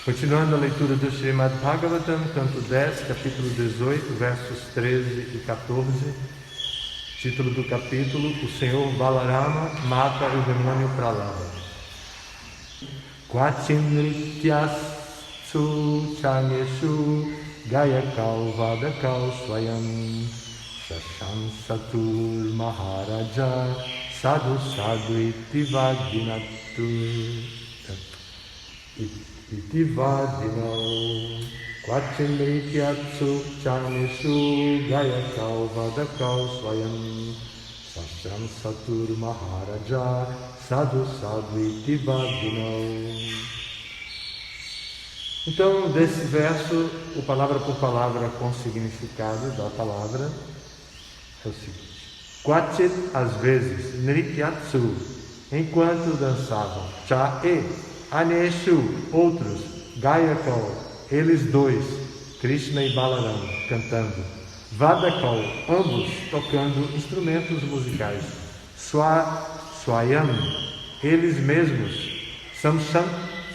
Continuando a leitura do Srimad Bhagavatam, canto 10, capítulo 18, versos 13 e 14. Título do capítulo: O Senhor Balarama mata o demônio Pralava. Kvachinrityassu chaneshu gayakau vadakau swayam shashansatur maharaja sadhu sadhu itivadinau Kvachinrityatsu chaneshu gayakau vadakau swayam Sashram Satur Maharaja Sadhu Sadhu Itivadinau. Então, desse verso, o palavra por palavra com significado da palavra é o seguinte: Kvachit, às vezes, Nrityatsu, enquanto dançavam, Cha e Aneshu, outros, Gayakau, eles dois, Krishna e Balarama, cantando, Vadakau, ambos tocando instrumentos musicais, Swayam, eles mesmos, Samshan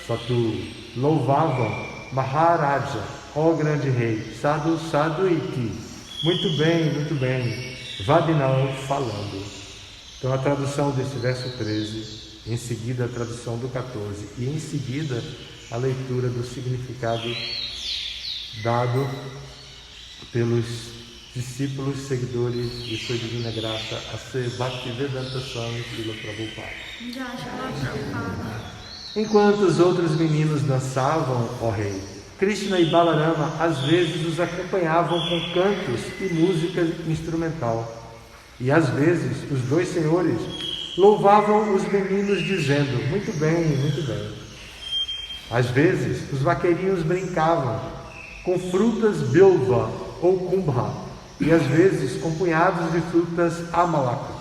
Satu, louvavam Maharaja, ó grande rei, Sadhu Sadhu Iti, muito bem, Vadinau, falando. Então a tradução desse verso 13, em seguida a tradução do 14 e em seguida a leitura do significado dado pelos discípulos, seguidores de sua divina graça, a ser Bhaktivedanta Swami Srila Prabhupada. Enquanto os outros meninos dançavam, ó rei, Krishna e Balarama às vezes os acompanhavam com cantos e música instrumental. E às vezes os dois senhores louvavam os meninos dizendo, muito bem. Às vezes os vaqueirinhos brincavam com frutas bilva ou kumbha, e às vezes com punhados de frutas amalaka.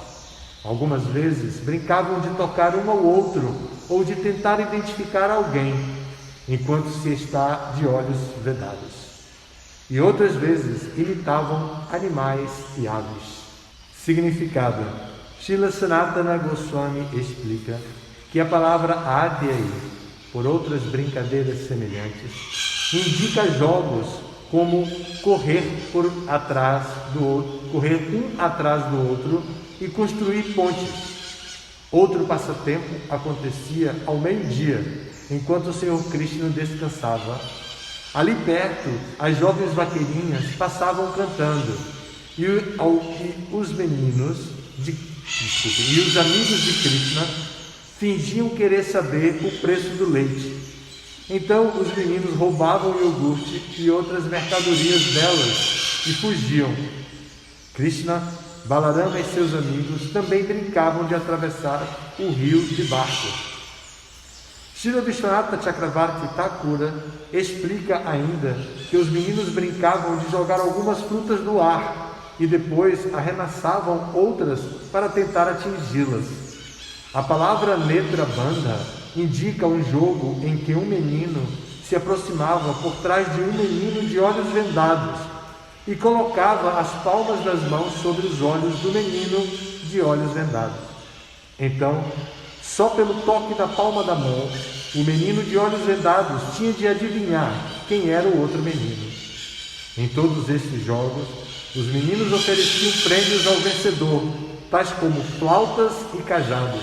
Algumas vezes brincavam de tocar um ao outro ou de tentar identificar alguém enquanto se está de olhos vedados. E outras vezes imitavam animais e aves. Significado: Srila Sanatana Goswami explica que a palavra Adhyai, por outras brincadeiras semelhantes, indica jogos como correr um atrás do outro e construir pontes. Outro passatempo acontecia ao meio-dia, enquanto o Senhor Krishna descansava. Ali perto, as jovens vaqueirinhas passavam cantando, e os amigos de Krishna fingiam querer saber o preço do leite. Então os meninos roubavam o iogurte e outras mercadorias delas e fugiam. Krishna, Balarama e seus amigos também brincavam de atravessar o rio de barco. Srila Vishwanatha Chakravarti Thakura explica ainda que os meninos brincavam de jogar algumas frutas no ar e depois arremessavam outras para tentar atingi-las. A palavra Netra Bandha indica um jogo em que um menino se aproximava por trás de um menino de olhos vendados e colocava as palmas das mãos sobre os olhos do menino de olhos vendados. Então, só pelo toque da palma da mão, o menino de olhos vendados tinha de adivinhar quem era o outro menino. Em todos esses jogos, os meninos ofereciam prêmios ao vencedor, tais como flautas e cajados.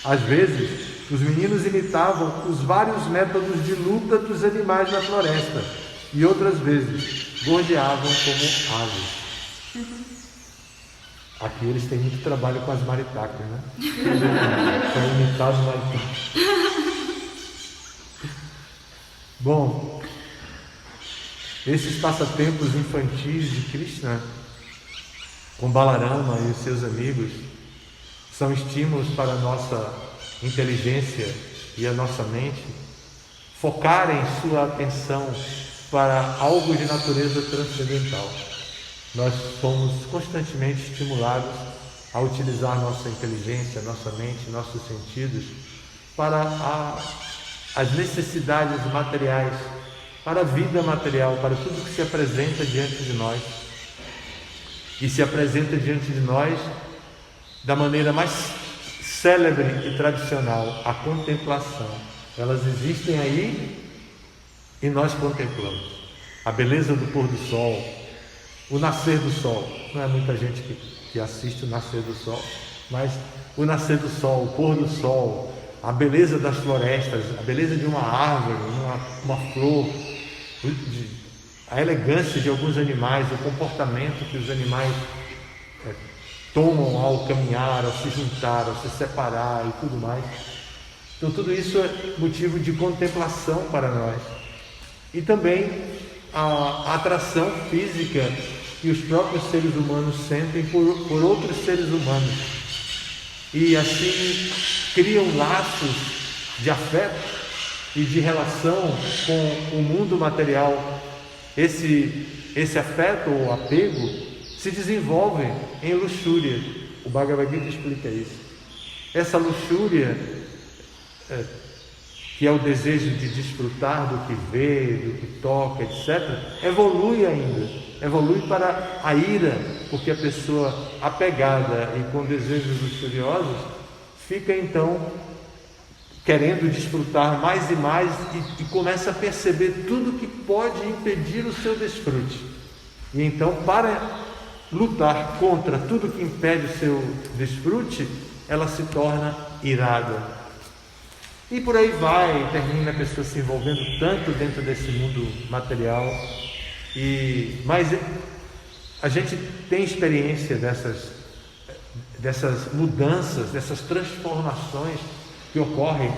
Às vezes, os meninos imitavam os vários métodos de luta dos animais na floresta e outras vezes gorjeavam como aves. Aqui eles têm muito trabalho com as maritacas, né? Para imitar os maritacas. Bom, esses passatempos infantis de Krishna com Balarama e os seus amigos são estímulos para a nossa inteligência e a nossa mente focarem sua atenção para algo de natureza transcendental. Nós somos constantemente estimulados a utilizar nossa inteligência, nossa mente, nossos sentidos para as necessidades materiais, para a vida material, para tudo que se apresenta diante de nós. E se apresenta diante de nós da maneira mais célebre e tradicional, a contemplação. Elas existem aí e nós contemplamos a beleza do pôr do sol, o nascer do sol. Não é muita gente que assiste o nascer do sol, mas o nascer do sol, o pôr do sol, a beleza das florestas, a beleza de uma árvore, uma flor, a elegância de alguns animais, o comportamento que os animais tomam ao caminhar, ao se juntar, ao se separar e tudo mais. Então tudo isso é motivo de contemplação para nós. E também a atração física que os próprios seres humanos sentem por outros seres humanos. E assim criam laços de afeto e de relação com o mundo material. Esse afeto ou apego se desenvolve em luxúria. O Bhagavad Gita explica isso. Essa luxúria, que é o desejo de desfrutar do que vê, do que toca, etc., evolui ainda, evolui para a ira, porque a pessoa apegada e com desejos luxuriosos fica então querendo desfrutar mais e mais e começa a perceber tudo que pode impedir o seu desfrute. E então, para lutar contra tudo que impede o seu desfrute, ela se torna irada. E por aí vai, termina a pessoa se envolvendo tanto dentro desse mundo material. Mas a gente tem experiência dessas mudanças, dessas transformações que ocorrem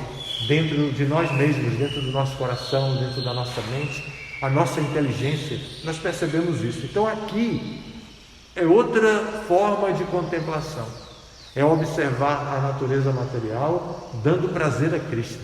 dentro de nós mesmos, dentro do nosso coração, dentro da nossa mente, a nossa inteligência. Nós percebemos isso. Então aqui é outra forma de contemplação. É observar a natureza material dando prazer a Krishna.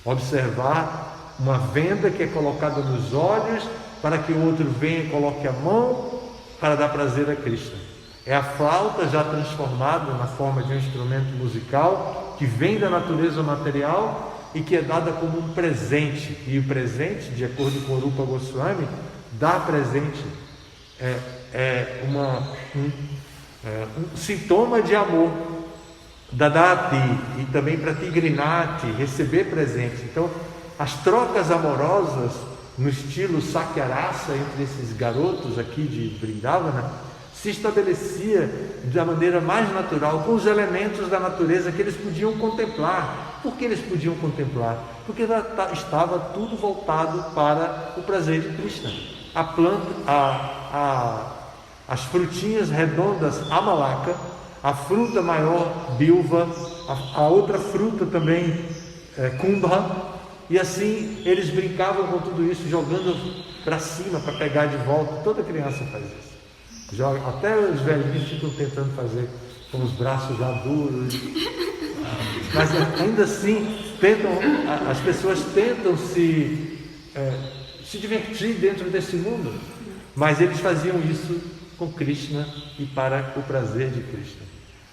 Observar uma venda que é colocada nos olhos para que o outro venha e coloque a mão para dar prazer a Krishna. É a flauta já transformada na forma de um instrumento musical que vem da natureza material e que é dada como um presente. E o presente, de acordo com Rupa Goswami, dar presente um sintoma de amor, dadati, e também pratigrinati, receber presente. Então, as trocas amorosas no estilo Sakyarasa entre esses garotos aqui de Vrindavana se estabelecia da maneira mais natural, com os elementos da natureza que eles podiam contemplar. Por que eles podiam contemplar? Porque estava tudo voltado para o prazer de Krishna. A planta, as frutinhas redondas amalaka, a fruta maior bilva, a outra fruta também kumbha, e assim eles brincavam com tudo isso, jogando para cima para pegar de volta. Toda criança faz isso. Até os velhinhos ficam tentando fazer com os braços já duros, mas ainda assim as pessoas tentam se divertir dentro desse mundo, mas eles faziam isso com Krishna e para o prazer de Krishna.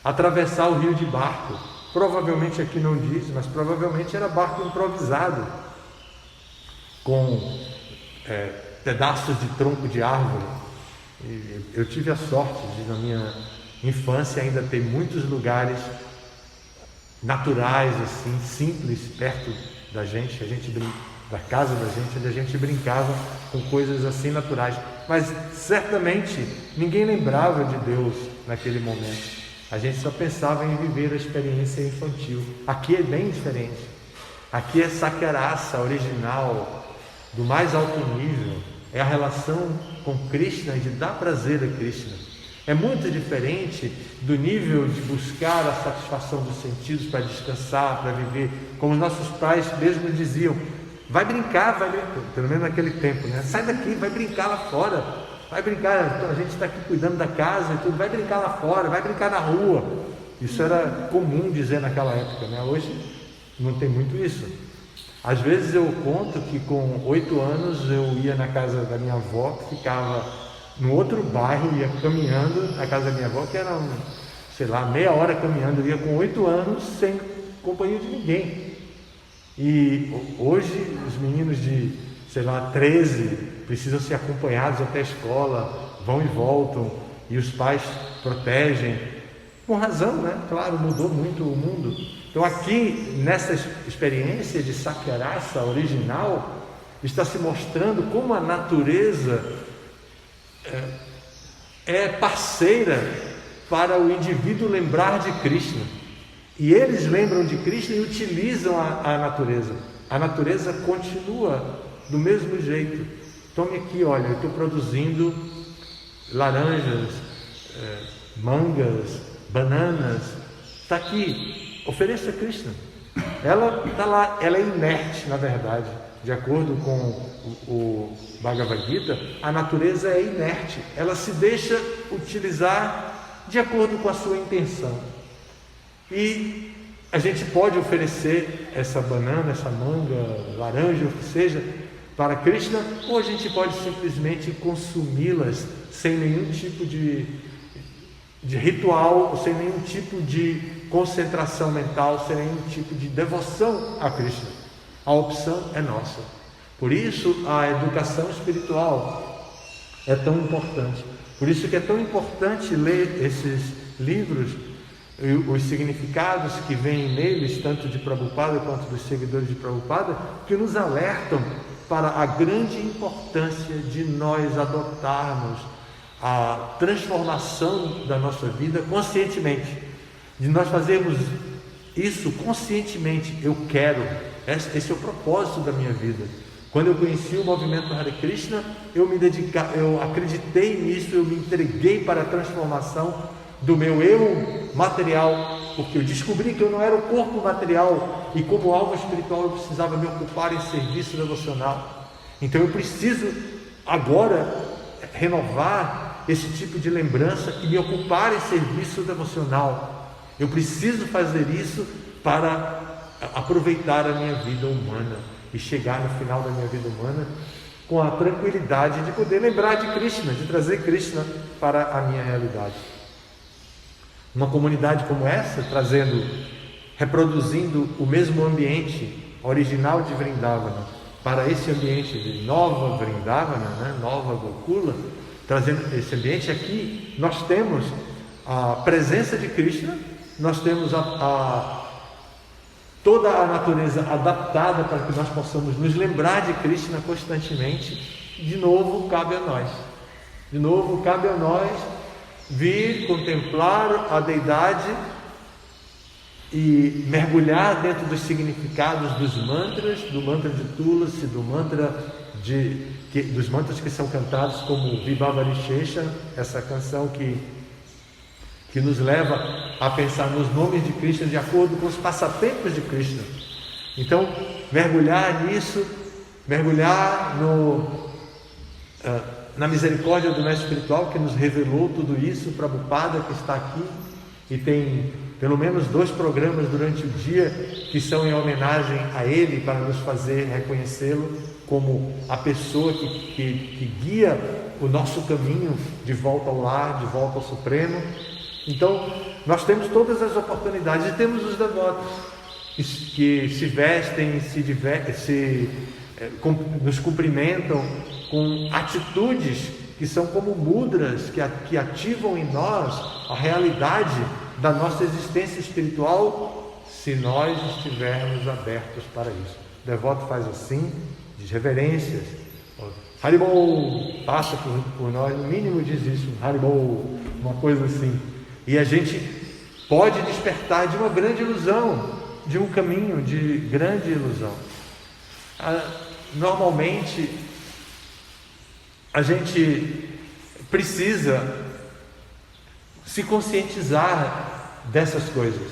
Atravessar o rio de barco, provavelmente aqui não diz, mas provavelmente era barco improvisado, com pedaços de tronco de árvore. E eu tive a sorte de, na minha infância, ainda ter muitos lugares naturais, assim, simples, perto da gente, da casa da gente, onde a gente brincava com coisas assim naturais. Mas certamente ninguém lembrava de Deus naquele momento. A gente só pensava em viver a experiência infantil. Aqui é bem diferente. Aqui é Sakyarasa original, do mais alto nível. É a relação com Krishna e de dar prazer a Krishna. É muito diferente do nível de buscar a satisfação dos sentidos para descansar, para viver, como os nossos pais mesmo diziam: vai brincar, pelo menos naquele tempo, né? Sai daqui, vai brincar lá fora, vai brincar, a gente está aqui cuidando da casa e tudo, vai brincar lá fora, vai brincar na rua. Isso era comum dizer naquela época, né? Hoje não tem muito isso. Às vezes eu conto que com 8 anos eu ia na casa da minha avó, que ficava no outro bairro, ia caminhando na casa da minha avó, que era, meia hora caminhando. Eu ia com 8 anos sem companhia de ninguém. E hoje os meninos de, 13, precisam ser acompanhados até a escola, vão e voltam, e os pais protegem, com razão, né? Claro, mudou muito o mundo. Então aqui, nessa experiência de Sakyarasa original, está se mostrando como a natureza é parceira para o indivíduo lembrar de Krishna. E eles lembram de Krishna e utilizam a natureza. A natureza continua do mesmo jeito. Tome aqui, olha, eu estou produzindo laranjas, mangas, bananas. Está aqui, ofereça a Krishna. Ela está lá, ela é inerte, na verdade. De acordo com o Bhagavad Gita, a natureza é inerte. Ela se deixa utilizar de acordo com a sua intenção. E a gente pode oferecer essa banana, essa manga, laranja, o que seja, para Krishna, ou a gente pode simplesmente consumi-las sem nenhum tipo de ritual, sem nenhum tipo de concentração mental, sem nenhum tipo de devoção a Krishna. A opção é nossa. Por isso a educação espiritual é tão importante. Por isso que é tão importante ler esses livros, os significados que vêm neles, tanto de Prabhupada quanto dos seguidores de Prabhupada, que nos alertam para a grande importância de nós adotarmos a transformação da nossa vida conscientemente, de nós fazermos isso conscientemente. Eu quero, esse é o propósito da minha vida. Quando eu conheci o movimento Hare Krishna, eu acreditei nisso, eu me entreguei para a transformação do meu eu material, porque eu descobri que eu não era o corpo material e como alma espiritual eu precisava me ocupar em serviço devocional. Então eu preciso agora renovar esse tipo de lembrança e me ocupar em serviço devocional. Eu preciso fazer isso para aproveitar a minha vida humana e chegar no final da minha vida humana com a tranquilidade de poder lembrar de Krishna, de trazer Krishna para a minha realidade. Uma comunidade como essa, reproduzindo o mesmo ambiente original de Vrindavana para esse ambiente de Nova Vrindavana, Nova Gokula, trazendo esse ambiente aqui, nós temos a presença de Krishna, nós temos toda a natureza adaptada para que nós possamos nos lembrar de Krishna constantemente. De novo cabe a nós vir contemplar a deidade e mergulhar dentro dos significados dos mantras, do mantra de Tulasi, dos mantras que são cantados como Vibhavarishesha, essa canção que nos leva a pensar nos nomes de Krishna de acordo com os passatempos de Krishna. Então, mergulhar nisso, mergulhar na misericórdia do mestre espiritual que nos revelou tudo isso, Prabhupada que está aqui e tem pelo menos 2 programas durante o dia que são em homenagem a ele, para nos fazer reconhecê-lo como a pessoa que guia o nosso caminho de volta ao lar, de volta ao Supremo. Então, nós temos todas as oportunidades e temos os devotos que se vestem, nos cumprimentam com atitudes que são como mudras que ativam em nós a realidade da nossa existência espiritual, se nós estivermos abertos para isso. O devoto faz assim, diz reverências, Haribol, passa por nós, no mínimo diz isso, Haribol, uma coisa assim. E a gente pode despertar de uma grande ilusão, de um caminho de grande ilusão. Normalmente, a gente precisa se conscientizar dessas coisas.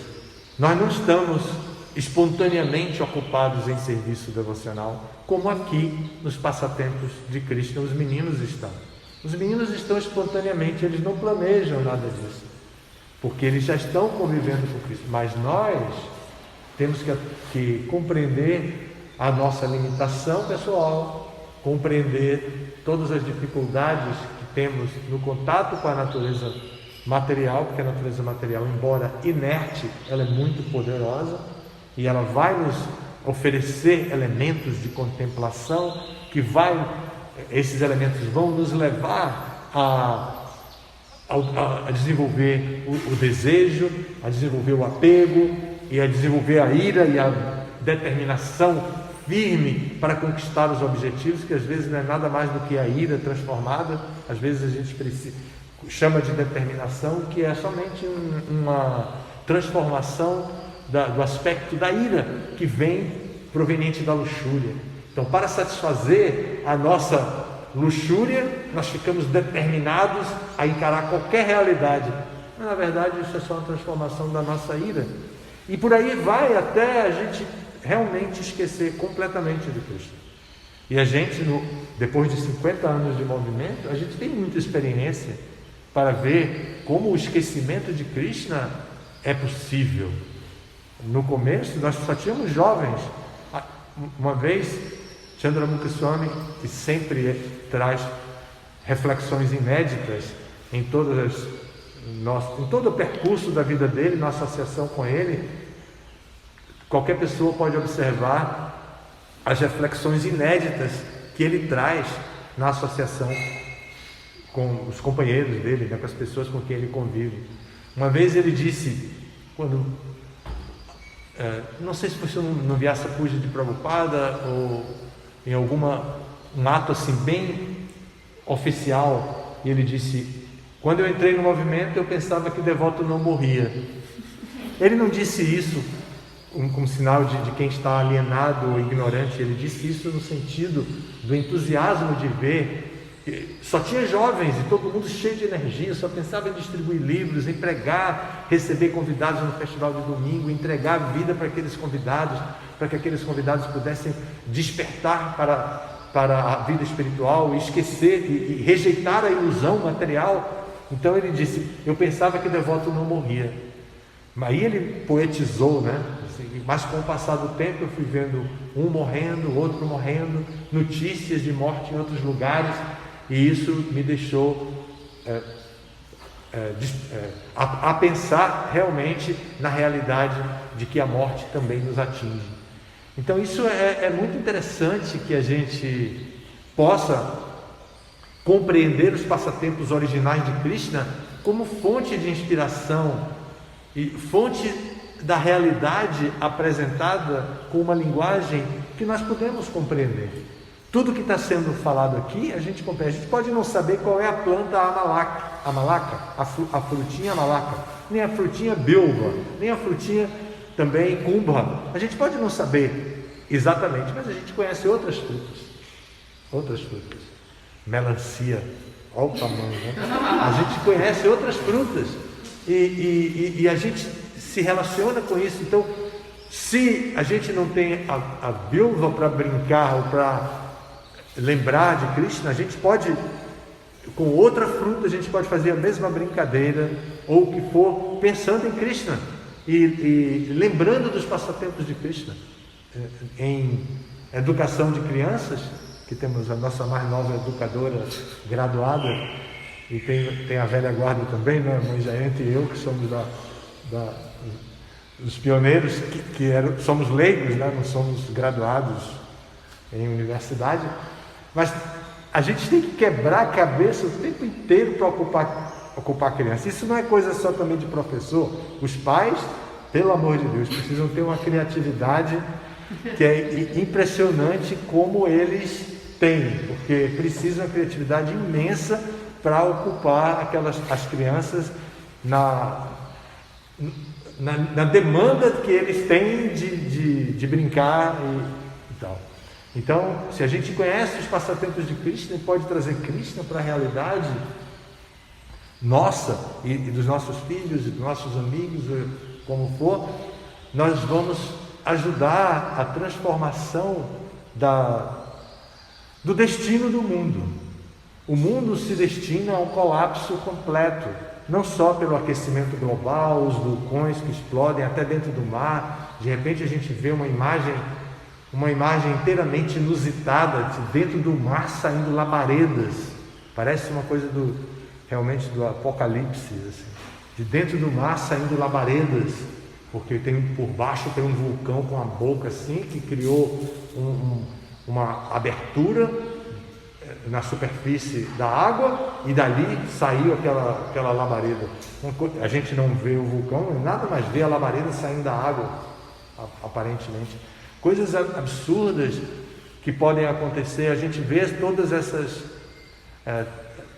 Nós não estamos espontaneamente ocupados em serviço devocional, como aqui nos passatempos de Krishna os meninos estão. Os meninos estão espontaneamente, eles não planejam nada disso, porque eles já estão convivendo com Cristo. Mas nós temos que compreender a nossa limitação pessoal, compreender todas as dificuldades que temos no contato com a natureza material, porque a natureza material, embora inerte, ela é muito poderosa e ela vai nos oferecer elementos de contemplação esses elementos vão nos levar a desenvolver o desejo, a desenvolver o apego e a desenvolver a ira e a determinação firme para conquistar os objetivos, que às vezes não é nada mais do que a ira transformada. Às vezes a gente chama de determinação, que é somente uma transformação do aspecto da ira que vem proveniente da luxúria. Então, para satisfazer a nossa luxúria, nós ficamos determinados a encarar qualquer realidade. Mas, na verdade, isso é só uma transformação da nossa ira. E por aí vai até a gente realmente esquecer completamente de Cristo. E a gente, depois de 50 anos de movimento, a gente tem muita experiência para ver como o esquecimento de Krishna é possível. No começo, nós só tínhamos jovens. Uma vez, Chandramukha Swami, que sempre traz reflexões inéditas em todo o percurso da vida dele, na associação com ele, qualquer pessoa pode observar as reflexões inéditas que ele traz na associação com os companheiros dele, né, com as pessoas com quem ele convive. Uma vez ele disse, não sei se foi no Vyasa Puja de Prabhupada ou em um ato assim bem oficial, e ele disse: quando eu entrei no movimento eu pensava que o devoto não morria. Ele não disse isso como sinal de quem está alienado ou ignorante, ele disse isso no sentido do entusiasmo de ver que só tinha jovens e todo mundo cheio de energia, só pensava em distribuir livros, em pregar, receber convidados no festival de domingo, entregar a vida para aqueles convidados, para que aqueles convidados pudessem despertar para a vida espiritual e esquecer e rejeitar a ilusão material. Então ele disse: eu pensava que o devoto não morria. Aí ele poetizou, né? Assim, mas com o passar do tempo eu fui vendo um morrendo, outro morrendo, notícias de morte em outros lugares, e isso me deixou a pensar realmente na realidade de que a morte também nos atinge. Então isso é muito interessante, que a gente possa compreender os passatempos originais de Krishna como fonte de inspiração e fonte da realidade apresentada com uma linguagem que nós podemos compreender. Tudo que está sendo falado aqui, a gente compreende. A gente pode não saber qual é a planta amalaca, a frutinha amalaca, nem a frutinha bilva, nem a frutinha também kumbha. A gente pode não saber exatamente, mas a gente conhece outras frutas. Melancia, olha o tamanho, né? A gente conhece outras frutas e a gente se relaciona com isso. Então, se a gente não tem a bilva para brincar ou para lembrar de Krishna, a gente pode, com outra fruta, a gente pode fazer a mesma brincadeira, ou o que for, pensando em Krishna e lembrando dos passatempos de Krishna. Em educação de crianças, que temos a nossa mais nova educadora graduada, e tem a velha guarda também, né? A mãe Jayante e eu, que somos dos pioneiros, somos leigos, né? Não somos graduados em universidade, mas a gente tem que quebrar a cabeça o tempo inteiro para ocupar a criança. Isso não é coisa só também de professor. Os pais, pelo amor de Deus, precisam ter uma criatividade que é impressionante como eles têm, porque precisam de uma criatividade imensa para ocupar as crianças na demanda que eles têm de brincar e tal. Então, se a gente conhece os passatempos de Krishna e pode trazer Krishna para a realidade nossa e dos nossos filhos e dos nossos amigos, como for, nós vamos ajudar a transformação do destino do mundo. O mundo se destina a um colapso completo, não só pelo aquecimento global, os vulcões que explodem até dentro do mar. De repente a gente vê uma imagem inteiramente inusitada, de dentro do mar saindo labaredas. Parece uma coisa realmente do apocalipse, assim. De dentro do mar saindo labaredas, porque por baixo tem um vulcão com a boca assim, que criou uma abertura na superfície da água, e dali saiu aquela labareda. A gente não vê o vulcão, nada mais vê a labareda saindo da água, aparentemente. coisas absurdas que podem acontecer. A gente vê todas essas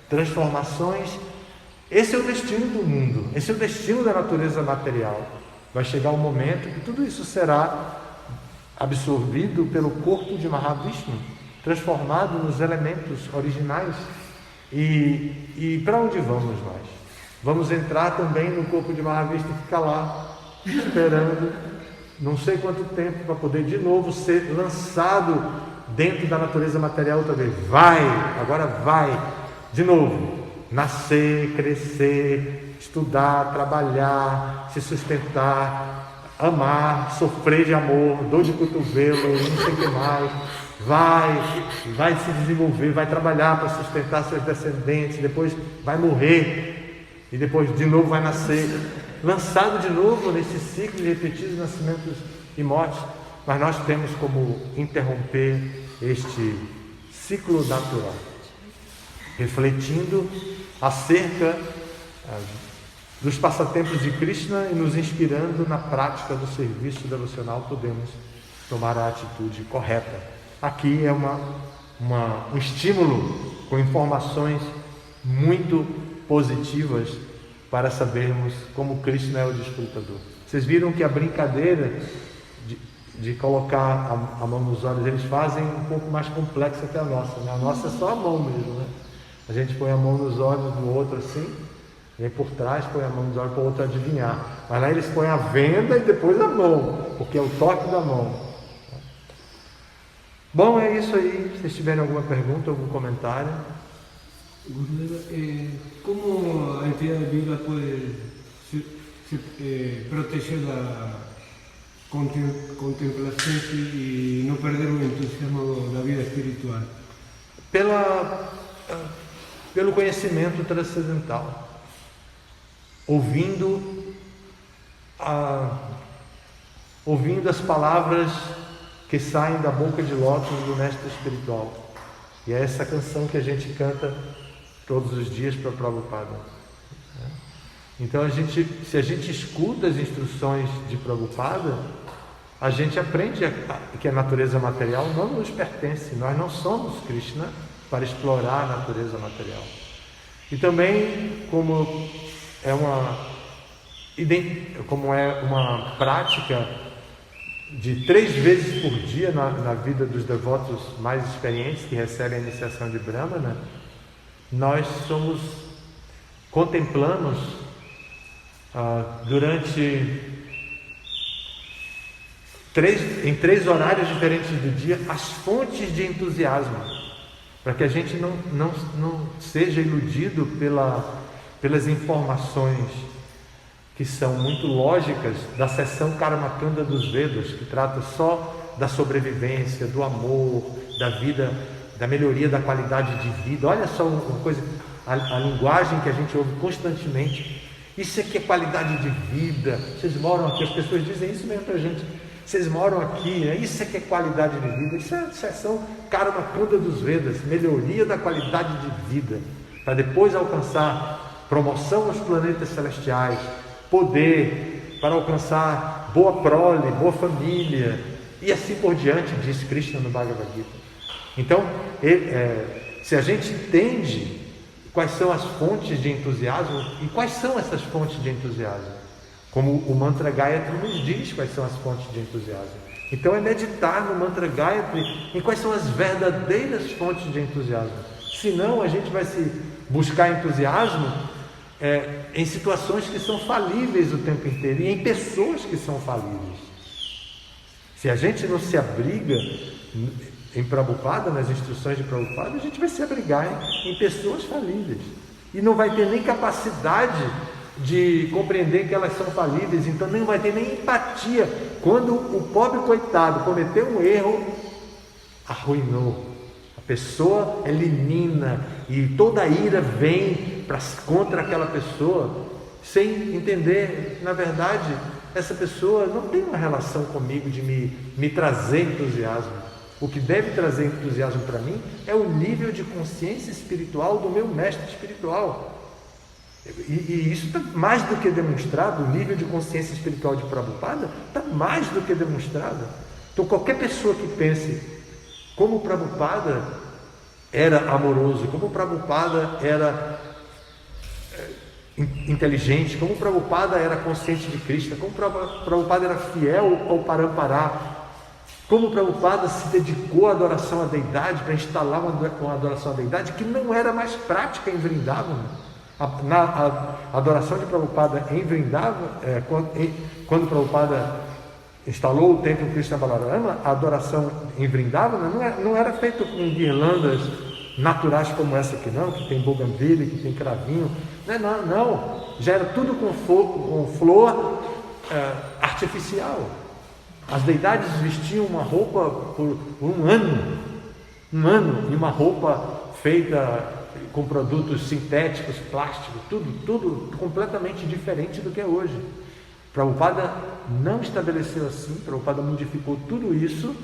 transformações. Esse é o destino do mundo, esse é o destino da natureza material. Vai chegar um momento que tudo isso será absorvido pelo corpo de Mahavishnu, transformado nos elementos originais. E para onde vamos nós? Vamos entrar também no corpo de Mahavishnu e ficar lá, esperando não sei quanto tempo, para poder de novo ser lançado dentro da natureza material outra vez. Agora vai, de novo, nascer, crescer, estudar, trabalhar, se sustentar, amar, sofrer de amor, dor de cotovelo, não sei o que mais. Vai se desenvolver, vai trabalhar para sustentar seus descendentes, depois vai morrer e depois de novo vai nascer, lançado de novo nesse ciclo de repetidos nascimentos e mortes. Mas nós temos como interromper este ciclo natural, refletindo acerca dos passatempos de Krishna e nos inspirando na prática do serviço devocional, podemos tomar a atitude correta. Aqui é um estímulo com informações muito positivas para sabermos como Krishna é o desfrutador. Vocês viram que a brincadeira de colocar a mão nos olhos, eles fazem um pouco mais complexa que a nossa, né? A nossa é só a mão mesmo, né? A gente põe a mão nos olhos do outro assim, vem por trás, põe a mão nos olhos para o outro adivinhar. Mas lá eles põem a venda e depois a mão, porque é o toque da mão. Bom, é isso aí. Se vocês tiverem alguma pergunta, algum comentário. Gurudeva, como a entidade viva pode proteger da contemplação e não perder o entusiasmo da vida espiritual? Pelo conhecimento transcendental, ouvindo as palavras que saem da boca de lótus do mestre espiritual. E é essa canção que a gente canta todos os dias para Prabhupada. Então, se a gente escuta as instruções de Prabhupada, a gente aprende que a natureza material não nos pertence. Nós não somos Krishna para explorar a natureza material. E também, como é uma prática de 3 vezes por dia na vida dos devotos mais experientes que recebem a iniciação de Brahmana, nós contemplamos em 3 horários diferentes do dia as fontes de entusiasmo, para que a gente não seja iludido pelas informações que são muito lógicas da seção Karmakanda dos Vedas, que trata só da sobrevivência, do amor, da vida, da melhoria da qualidade de vida. Olha só uma coisa, a linguagem que a gente ouve constantemente. Isso aqui é qualidade de vida. Vocês moram aqui, as pessoas dizem isso mesmo para a gente. Vocês moram aqui, né? Isso aqui é qualidade de vida. Isso é a seção Karmakanda dos Vedas, melhoria da qualidade de vida, para depois alcançar promoção nos planetas celestiais, poder para alcançar boa prole, boa família e assim por diante, diz Krishna no Bhagavad Gita. Então, se a gente entende quais são as fontes de entusiasmo, e quais são essas fontes de entusiasmo, como o mantra Gayatri nos diz quais são as fontes de entusiasmo. Então é meditar no mantra Gayatri em quais são as verdadeiras fontes de entusiasmo. Senão a gente vai se buscar entusiasmo em situações que são falíveis o tempo inteiro e em pessoas que são falíveis. Se a gente não se abriga em Prabhupada, nas instruções de Prabhupada, a gente vai se abrigar em pessoas falíveis e não vai ter nem capacidade de compreender que elas são falíveis, então não vai ter nem empatia. Quando o pobre coitado cometeu um erro, arruinou. A pessoa elimina e toda a ira vem contra aquela pessoa, sem entender, na verdade, essa pessoa não tem uma relação comigo de me trazer entusiasmo. O que deve trazer entusiasmo para mim é o nível de consciência espiritual do meu mestre espiritual. E isso está mais do que demonstrado, o nível de consciência espiritual de Prabhupada está mais do que demonstrado. Então qualquer pessoa que pense como o Prabhupada era amoroso, como o Prabhupada era inteligente, como o Prabhupada era consciente de Krishna, como o Prabhupada era fiel ao Parampara, como o Prabhupada se dedicou à adoração à deidade, para instalar uma adoração à deidade que não era mais prática em Vrindavan. A adoração de Prabhupada em Vrindavan, quando o Prabhupada instalou o templo Krishna Balarama, a adoração em Vrindavan não era feita com guirlandas naturais como essa aqui não, que tem bougainville, que tem cravinho, não, já era tudo com flor artificial. As deidades vestiam uma roupa por um ano, e uma roupa feita com produtos sintéticos, plásticos, tudo completamente diferente do que é hoje. Prabhupada não estabeleceu assim, Prabhupada modificou tudo isso,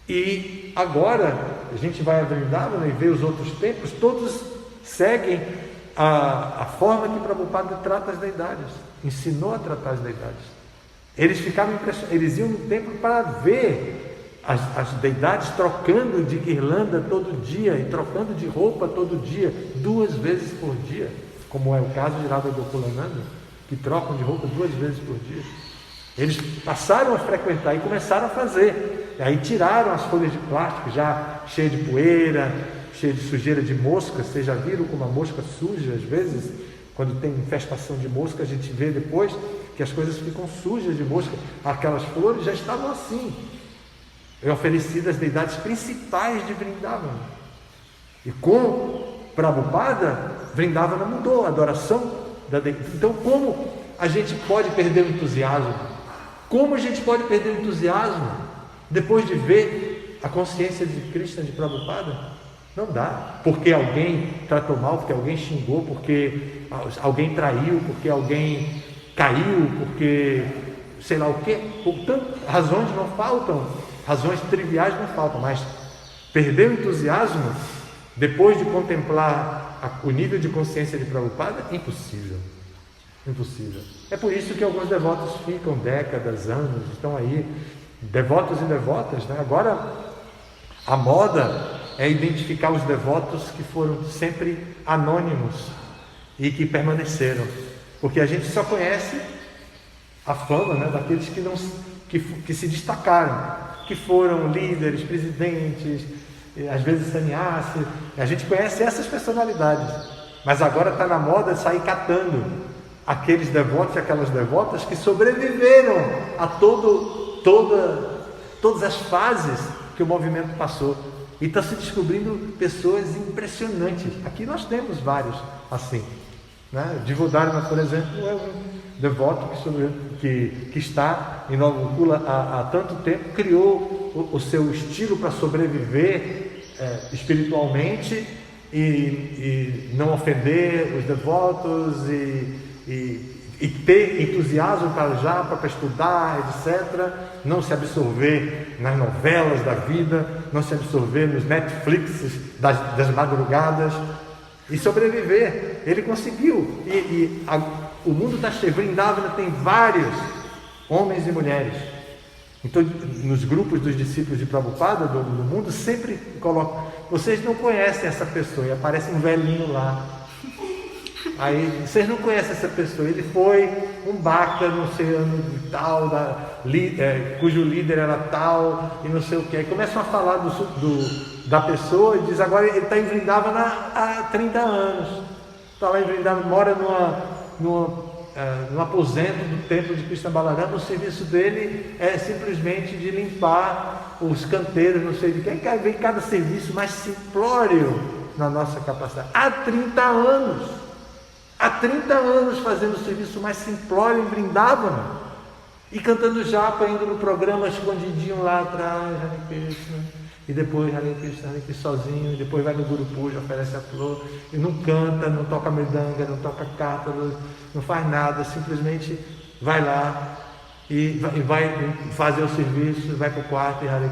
e agora a gente vai a Vrindavan e vê os outros templos, todos seguem a forma que Prabhupada trata as deidades, ensinou a tratar as deidades. Eles ficavam impressionados, eles iam no templo para ver as deidades trocando de guirlanda todo dia e trocando de roupa todo dia, 2 vezes por dia, como é o caso de Radha Gokulananda, que trocam de roupa 2 vezes por dia. Eles passaram a frequentar e começaram a fazer. Aí tiraram as folhas de plástico já cheias de poeira, cheia de sujeira de mosca. Vocês já viram como a mosca suja às vezes? Quando tem infestação de mosca, a gente vê depois que as coisas ficam sujas de mosca. Aquelas flores já estavam assim, oferecidas às deidades principais de Vrindavan. E com Prabhupada, Vrindavan mudou a adoração da deidade. Então, como a gente pode perder o entusiasmo? Como a gente pode perder o entusiasmo depois de ver a consciência de Krishna de Prabhupada? Não dá. Porque alguém tratou mal, porque alguém xingou, porque alguém traiu, porque alguém caiu, porque sei lá o quê. Portanto, razões não faltam, razões triviais não faltam, mas perder o entusiasmo depois de contemplar o nível de consciência de Prabhupada, impossível. Impossível. É por isso que alguns devotos ficam décadas, anos, estão aí, devotos e devotas, né? Agora, a moda é identificar os devotos que foram sempre anônimos e que permaneceram, porque a gente só conhece a fama, né, daqueles que se destacaram, que foram líderes, presidentes, às vezes sannyasi. A gente conhece essas personalidades, mas agora está na moda sair catando aqueles devotos e aquelas devotas que sobreviveram a todas as fases que o movimento passou. E está se descobrindo pessoas impressionantes. Aqui nós temos vários assim, né? Divodharma, por exemplo, é um devoto que está em Nova Gokula há tanto tempo, criou o seu estilo para sobreviver espiritualmente e não ofender os devotos e ter entusiasmo para estudar, etc. Não se absorver nas novelas da vida, não se absorver nos Netflix das madrugadas e sobreviver. Ele conseguiu. O mundo está cheio. Vrindavan tem vários homens e mulheres. Então, nos grupos dos discípulos de Prabhupada do mundo, sempre colocam: vocês não conhecem essa pessoa, e aparece um velhinho lá. Aí, vocês não conhecem essa pessoa, ele foi um bhakta, não sei, tal, cujo líder era tal, e não sei o que. Aí começam a falar da pessoa e diz: agora ele está em Vrindavan há 30 anos. Está lá em Vrindavan, mora no aposento do templo de Krishna Balarama. O serviço dele é simplesmente de limpar os canteiros, não sei de quem. Vem cada serviço mais simplório na nossa capacidade. Há 30 anos. Há 30 anos fazendo o serviço mais simplório em Vrindavan e cantando japa, indo no programa escondidinho lá atrás, Hare Krishna, e depois Hare Krishna sozinho, e depois vai no Guru Puja, oferece a flor, e não canta, não toca mridanga, não toca cátaro, não faz nada, simplesmente vai lá e vai fazer o serviço, vai para o quarto e Hare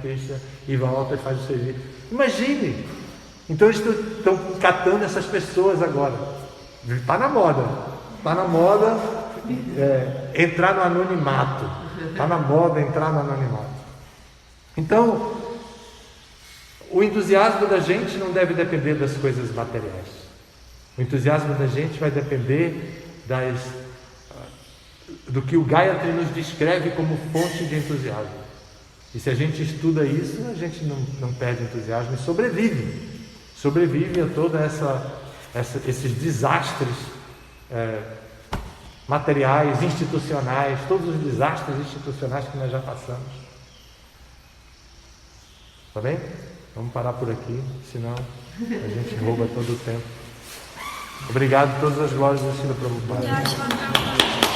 Krishna, e volta e faz o serviço. Imagine! Então eles estão catando essas pessoas agora. Está na moda entrar no anonimato. Está na moda entrar no anonimato. Então, o entusiasmo da gente não deve depender das coisas materiais. O entusiasmo da gente vai depender do que o Gayatri nos descreve como fonte de entusiasmo. E se a gente estuda isso, a gente não perde entusiasmo e sobrevive a toda esses desastres materiais, institucionais, todos os desastres institucionais que nós já passamos. Tá bem? Vamos parar por aqui, senão a gente rouba todo o tempo. Obrigado, todas as glórias do Srila Prabhupada.